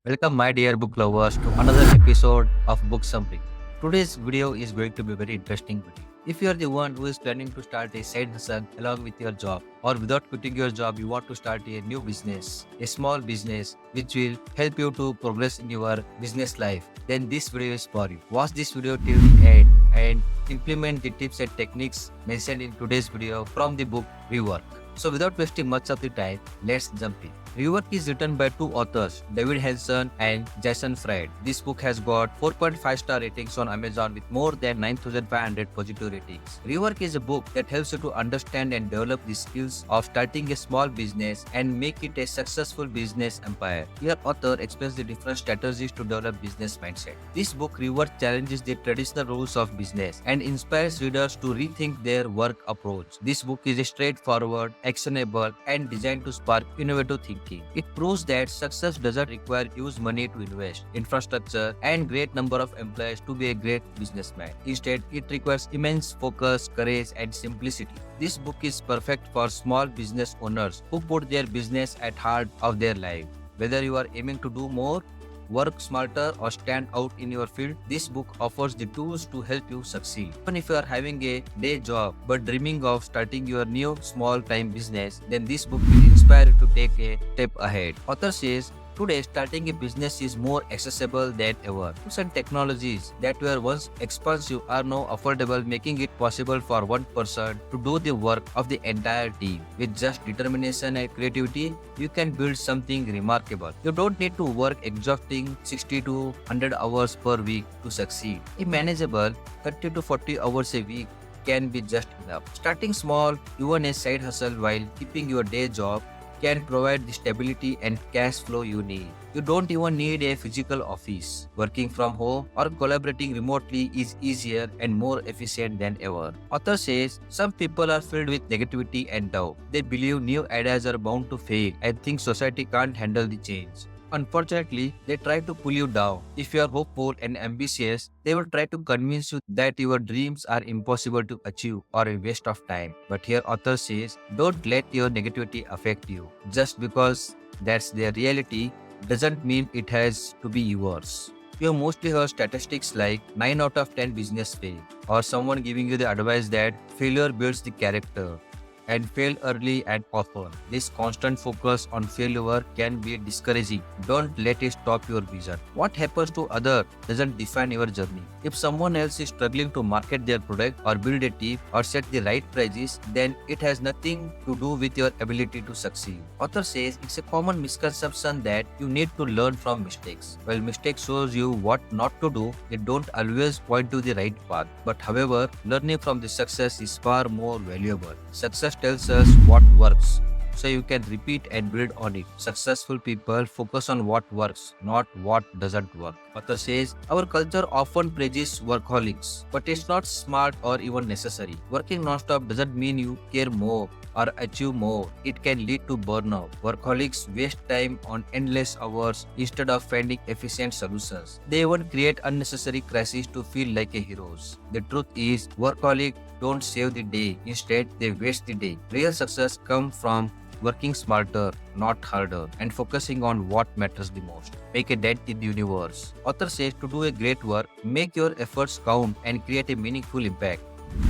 Welcome, my dear book lovers, to another episode of Book Summary. Today's video is going to be a very interesting video. If you are the one who is planning to start a side hustle along with your job, or without quitting your job, you want to start a new business, a small business which will help you to progress in your business life, then this video is for you. Watch this video till the end and implement the tips and techniques mentioned in today's video from the book Rework. So without wasting much of the time, let's jump in. Rework is written by two authors, David Hanson and Jason Fried. This book has got 4.5-star ratings on Amazon with more than 9,500 positive ratings. Rework is a book that helps you to understand and develop the skills of starting a small business and make it a successful business empire. Here, author explains the different strategies to develop business mindset. This book, Rework, challenges the traditional rules of business and inspires readers to rethink their work approach. This book is straightforward, actionable, and designed to spark innovative thinking. It proves that success doesn't require huge money to invest, infrastructure, and great number of employees to be a great businessman. Instead, it requires immense focus, courage, and simplicity. This book is perfect for small business owners who put their business at heart of their life. Whether you are aiming to do more, work smarter, or stand out in your field, this book offers the tools to help you succeed. Even if you are having a day job but dreaming of starting your new small-time business, then this book will inspire you to take a step ahead. Author says, today, starting a business is more accessible than ever. Tools and technologies that were once expensive are now affordable, making it possible for one person to do the work of the entire team. With just determination and creativity, you can build something remarkable. You don't need to work exhausting 60 to 100 hours per week to succeed. A manageable 30 to 40 hours a week can be just enough. Starting small, even a side hustle while keeping your day job, can provide the stability and cash flow you need. You don't even need a physical office. Working from home or collaborating remotely is easier and more efficient than ever. Author says some people are filled with negativity and doubt. They believe new ideas are bound to fail and think society can't handle the change. Unfortunately, they try to pull you down. If you are hopeful and ambitious, they will try to convince you that your dreams are impossible to achieve or a waste of time. But here author says, don't let your negativity affect you. Just because that's their reality doesn't mean it has to be yours. You have mostly heard statistics like 9 out of 10 business fail, or someone giving you the advice that failure builds the character and fail early and often. This constant focus on failure can be discouraging. Don't let it stop your vision. What happens to others doesn't define your journey. If someone else is struggling to market their product or build a team or set the right prices, then it has nothing to do with your ability to succeed. Author says it's a common misconception that you need to learn from mistakes. While mistakes shows you what not to do, they don't always point to the right path. But however, learning from the success is far more valuable. Success tells us what works, so you can repeat and build on it. Successful people focus on what works, not what doesn't work. Author says, our culture often praises workaholics, but it's not smart or even necessary. Working non-stop doesn't mean you care more or achieve more. It can lead to burnout. Workaholics waste time on endless hours instead of finding efficient solutions. They even create unnecessary crises to feel like a heroes. The truth is, workaholics don't save the day. Instead, they waste the day. Real success comes from working smarter, not harder, and focusing on what matters the most. Make a dent in the universe. Author says to do a great work, make your efforts count and create a meaningful impact.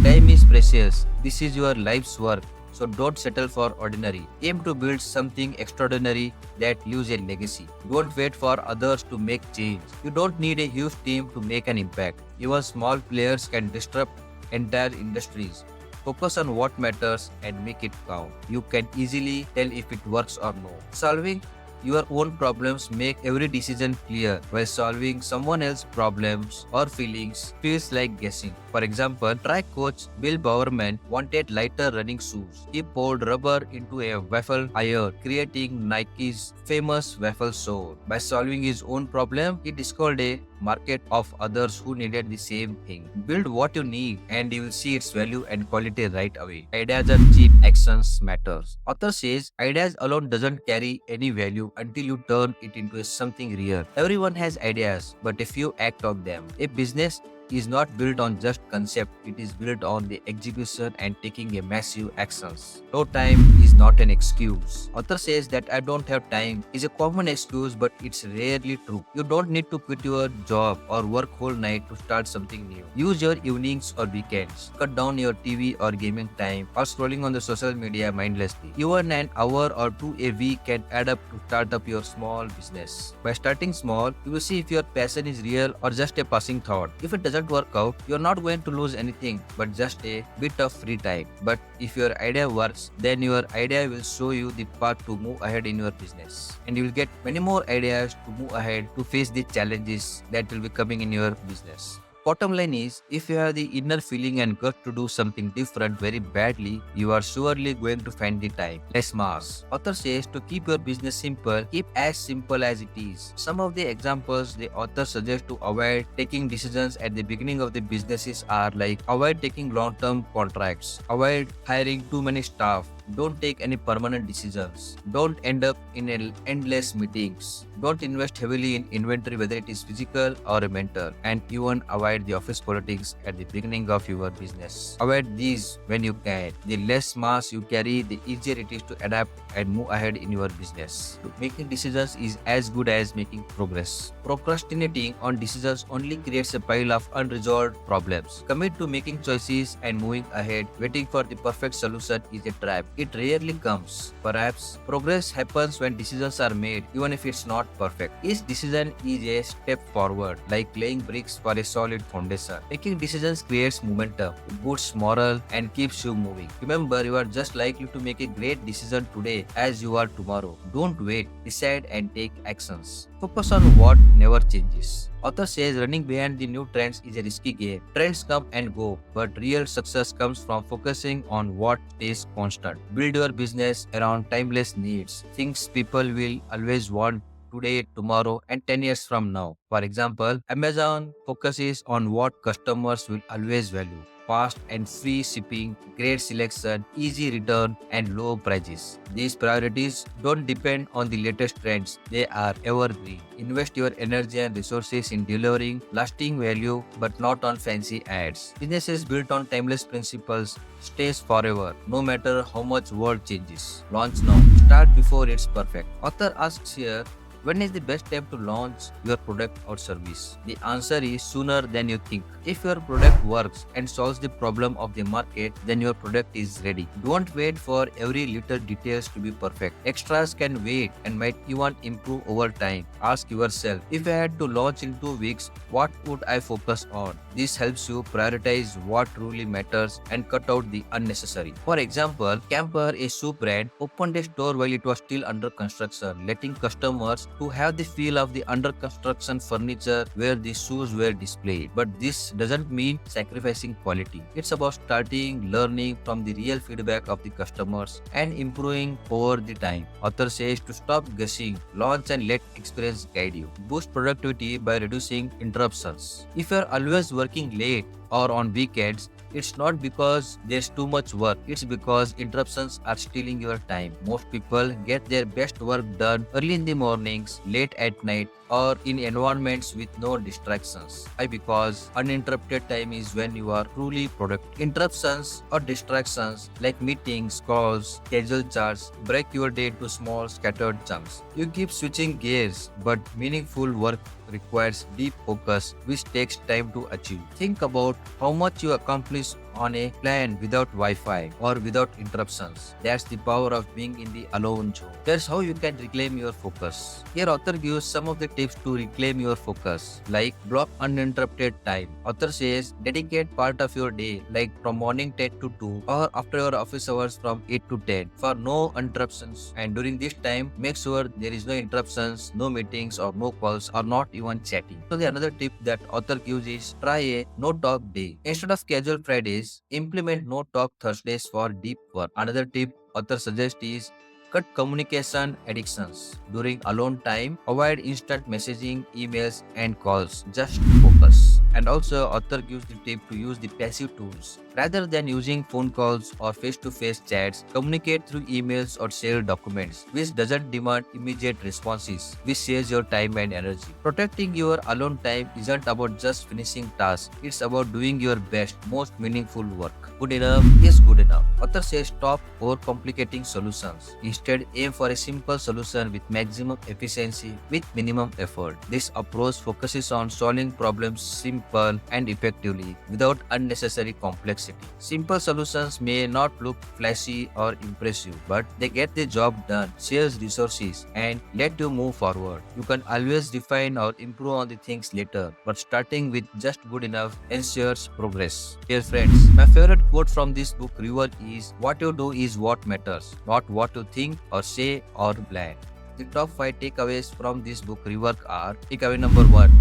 Time is precious. This is your life's work. So don't settle for ordinary. Aim to build something extraordinary that leaves a legacy. Don't wait for others to make change. You don't need a huge team to make an impact. Even small players can disrupt entire industries. Focus on what matters and make it count. You can easily tell if it works or no. Solving your own problems make every decision clear, while solving someone else's problems or feelings feels like guessing. For example, track coach Bill Bowerman wanted lighter running shoes. He poured rubber into a waffle iron, creating Nike's famous waffle sole. By solving his own problem, he discovered a market of others who needed the same thing. Build what you need and you will see its value and quality right away. Ideas are cheap, actions matters. Author says ideas alone doesn't carry any value until you turn it into something real. Everyone has ideas, but if you act on them. A business is not built on just concept, it is built on the execution and taking a massive actions. No time is not an excuse. Author says that I don't have time is a common excuse, but it's rarely true. You don't need to quit your job or work whole night to start something new. Use your evenings or weekends. Cut down your TV or gaming time or scrolling on the social media mindlessly. Even an hour or two a week can add up to start up your small business. By starting small, you will see if your passion is real or just a passing thought. If it doesn't work out, you're not going to lose anything but just a bit of free time. But if your idea works, then your idea will show you the path to move ahead in your business. And you will get many more ideas to move ahead to face the challenges that will be coming in your business. Bottom line is, if you have the inner feeling and gut to do something different very badly, you are surely going to find the time. Less mass. Author says to keep your business simple, keep as simple as it is. Some of the examples the author suggests to avoid taking decisions at the beginning of the businesses are like avoid taking long-term contracts, avoid hiring too many staff, don't take any permanent decisions. Don't end up in endless meetings. Don't invest heavily in inventory, whether it is physical or a mental. And even avoid the office politics at the beginning of your business. Avoid these when you can. The less mass you carry, the easier it is to adapt and move ahead in your business. Making decisions is as good as making progress. Procrastinating on decisions only creates a pile of unresolved problems. Commit to making choices and moving ahead. Waiting for the perfect solution is a trap. It rarely comes. Perhaps progress happens when decisions are made, even if it's not perfect. Each decision is a step forward, like laying bricks for a solid foundation. Making decisions creates momentum, boosts morale, and keeps you moving. Remember, you are just likely to make a great decision today as you are tomorrow. Don't wait, decide and take actions. Focus on what never changes. Author says running behind the new trends is a risky game. Trends come and go, but real success comes from focusing on what stays constant. Build your business around timeless needs, things people will always want today, tomorrow, and 10 years from now. For example, Amazon focuses on what customers will always value: fast and free shipping, great selection, easy return, and low prices. These priorities don't depend on the latest trends, they are evergreen. Invest your energy and resources in delivering lasting value, but not on fancy ads. Businesses built on timeless principles stays forever, no matter how much world changes. Launch now. Start before it's perfect. Author asks here, when is the best time to launch your product or service? The answer is sooner than you think. If your product works and solves the problem of the market, then your product is ready. Don't wait for every little details to be perfect. Extras can wait and might even improve over time. Ask yourself, if I had to launch in 2 weeks, what would I focus on? This helps you prioritize what truly matters and cut out the unnecessary. For example, Camper, a shoe brand, opened a store while it was still under construction, letting customers to have the feel of the under construction furniture where the shoes were displayed. But this doesn't mean sacrificing quality. It's about starting, learning from the real feedback of the customers and improving over the time. Author says to stop guessing, launch and let experience guide you. Boost productivity by reducing interruptions. If you're always working late or on weekends, it's not because there's too much work, it's because interruptions are stealing your time. Most people get their best work done early in the mornings, late at night, or in environments with no distractions. Why? Because uninterrupted time is when you are truly productive. Interruptions or distractions like meetings, calls, schedule charts break your day into small scattered chunks. You keep switching gears, but meaningful work requires deep focus, which takes time to achieve. Think about how much you accomplish on a plan without Wi-Fi or without interruptions. That's the power of being in the alone zone. Here's how you can reclaim your focus. Here author gives some of the tips to reclaim your focus, like block uninterrupted time. Author says dedicate part of your day, like from morning 10 to 2 or after your office hours from 8 to 10 for no interruptions. And during this time, make sure there is no interruptions, no meetings or no calls or not even chatting. So the another tip that author gives is try a no talk day. Instead of scheduled Fridays, implement no talk Thursdays for deep work. Another tip author suggests is cut communication addictions. During alone time, avoid instant messaging, emails, and calls. Just focus. focus. And also, author gives the tip to use the passive tools. Rather than using phone calls or face-to-face chats, communicate through emails or shared documents, which doesn't demand immediate responses, which saves your time and energy. Protecting your alone time isn't about just finishing tasks, it's about doing your best, most meaningful work. Good enough is good enough. Author says stop overcomplicating solutions. Instead, aim for a simple solution with maximum efficiency with minimum effort. This approach focuses on solving problems simple and effectively without unnecessary complexity. Simple solutions may not look flashy or impressive, but they get the job done, saves resources, and let you move forward. You can always refine or improve on the things later, but starting with just good enough ensures progress. Dear friends, my favorite quote from this book, Rework, is what you do is what matters, not what you think or say or plan. The top 5 takeaways from this book, Rework, are: takeaway number 1.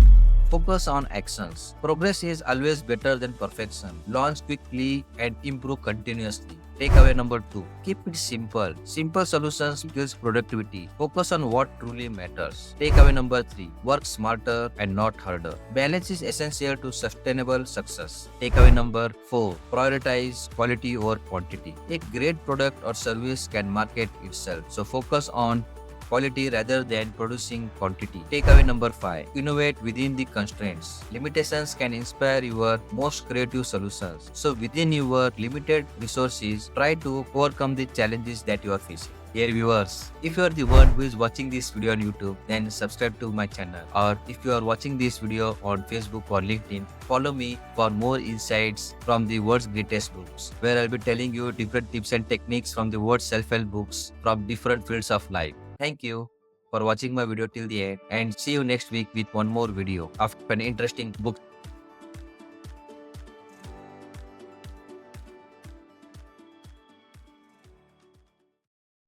Focus on actions. Progress is always better than perfection. Launch quickly and improve continuously. Takeaway number 2. Keep it simple. Simple solutions builds productivity. Focus on what truly matters. Takeaway number 3. Work smarter and not harder. Balance is essential to sustainable success. Takeaway number 4. Prioritize quality over quantity. A great product or service can market itself. So focus on quality rather than producing quantity. Takeaway number 5. Innovate within the constraints. Limitations can inspire your most creative solutions. So within your limited resources, try to overcome the challenges that you are facing. Dear viewers, if you are the one who is watching this video on YouTube, then subscribe to my channel. Or if you are watching this video on Facebook or LinkedIn, follow me for more insights from the world's greatest books, where I'll be telling you different tips and techniques from the world's self-help books from different fields of life. Thank you for watching my video till the end, and see you next week with one more video of an interesting book.